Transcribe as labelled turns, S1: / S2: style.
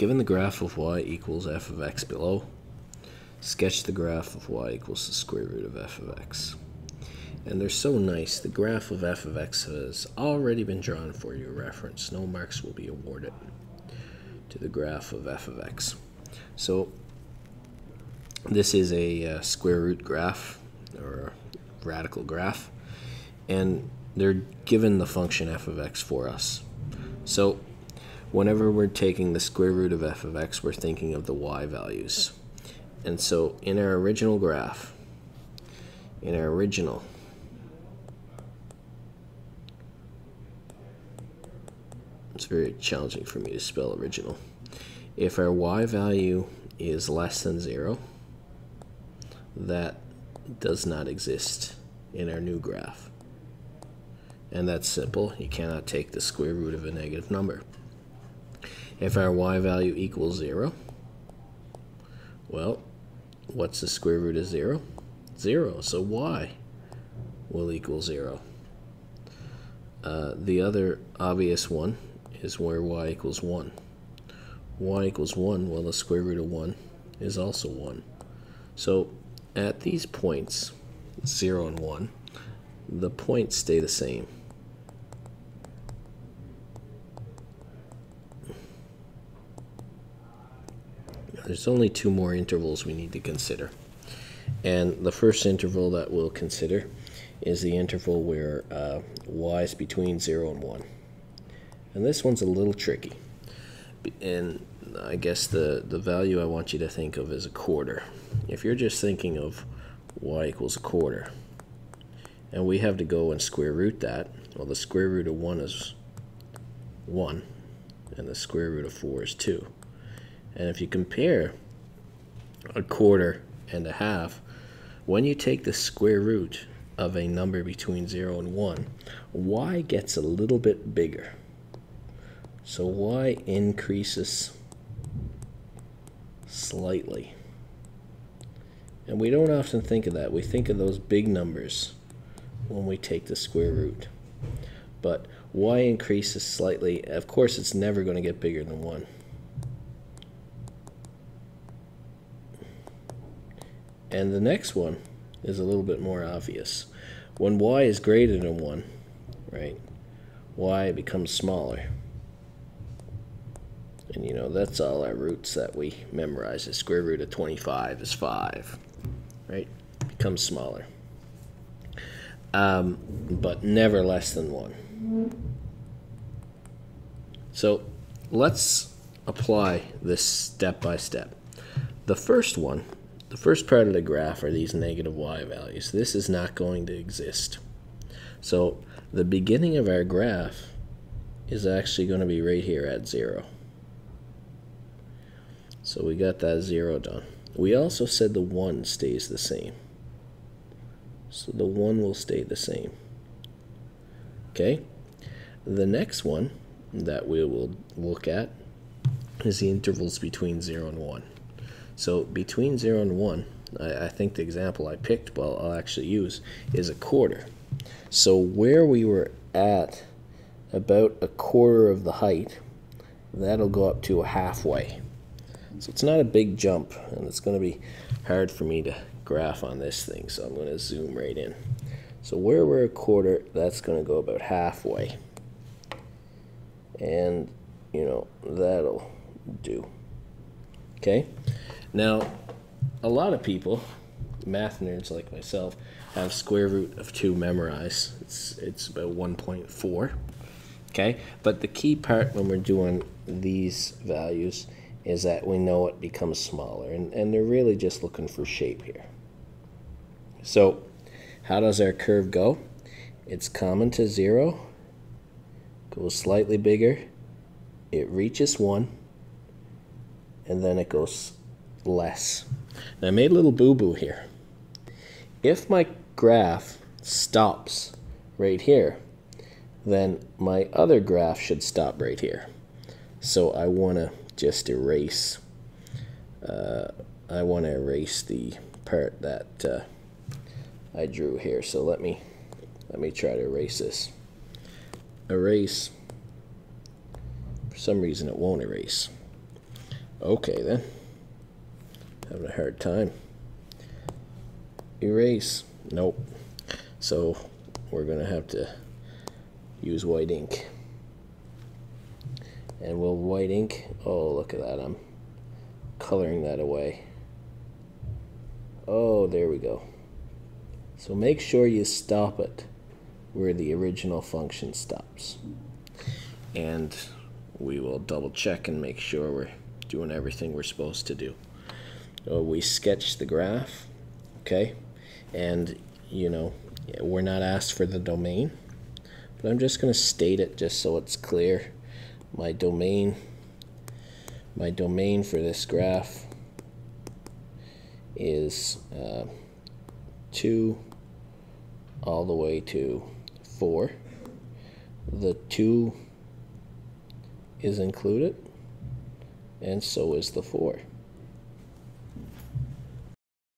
S1: given the graph of y equals f of x below, sketch the graph of y equals the square root of f of x. And they're so nice. The graph of f of x has already been drawn for your reference. No marks will be awarded to the graph of f of x. So this is a square root graph, or radical graph, and they're given the function f of x for us. So whenever we're taking the square root of f of x, we're thinking of the y values. And so in our original graph, it's very challenging for me to spell original. If our y value is less than 0, that does not exist in our new graph. And that's simple. You cannot take the square root of a negative number. If our y value equals 0, well, what's the square root of 0? 0. So y will equal 0. The other obvious one is where y equals 1. Y equals 1, well, the square root of 1 is also 1. So at these points, 0 and 1, the points stay the same. There's only two more intervals we need to consider. And the first interval that we'll consider is the interval where y is between 0 and 1. And this one's a little tricky. And I guess the value I want you to think of is a quarter. If you're just thinking of y equals a quarter, and we have to go and square root that, well, the square root of 1 is 1, and the square root of 4 is 2. And if you compare a quarter and a half, when you take the square root of a number between 0 and 1, y gets a little bit bigger. So y increases slightly. And we don't often think of that. We think of those big numbers when we take the square root. But y increases slightly. Of course, it's never going to get bigger than 1. And the next one is a little bit more obvious. When y is greater than 1, right, y becomes smaller. And you know, that's all our roots that we memorize. The square root of 25 is 5, right? Becomes smaller. But never less than 1. So let's apply this step by step. The first one, the first part of the graph are these negative y values. This is not going to exist. So the beginning of our graph is actually going to be right here at 0. So we got that 0 done. We also said the 1 stays the same. So the 1 will stay the same. Okay? The next one that we will look at is the intervals between 0 and 1. So between 0 and 1, I think the example I picked, well, I'll actually use, is a quarter. So where we were at about a quarter of the height, that'll go up to a halfway. So it's not a big jump, and it's going to be hard for me to graph on this thing, so I'm going to zoom right in. So where we're a quarter, that's going to go about halfway. And, you know, that'll do. Okay? Now, a lot of people, math nerds like myself, have square root of 2 memorized. It's about 1.4. Okay? But the key part when we're doing these values is that we know it becomes smaller. And they're really just looking for shape here. So how does our curve go? It's common to 0, goes slightly bigger, it reaches 1, and then it goes less. Now I made a little boo-boo here. If my graph stops right here, then my other graph should stop right here. So I want to just erase. I want to erase the part that I drew here. So let me try to erase this. Erase. For some reason, it won't erase. Okay then. Having a hard time. Erase. Nope. So we're going to have to use white ink. And will white ink, oh look at that, I'm coloring that away. Oh, there we go. So make sure you stop it where the original function stops. And we will double check and make sure we're doing everything we're supposed to do. So we sketch the graph, okay? And, you know, we're not asked for the domain, but I'm just going to state it just so it's clear. My domain for this graph is 2 all the way to 4. The 2 is included, and so is the 4.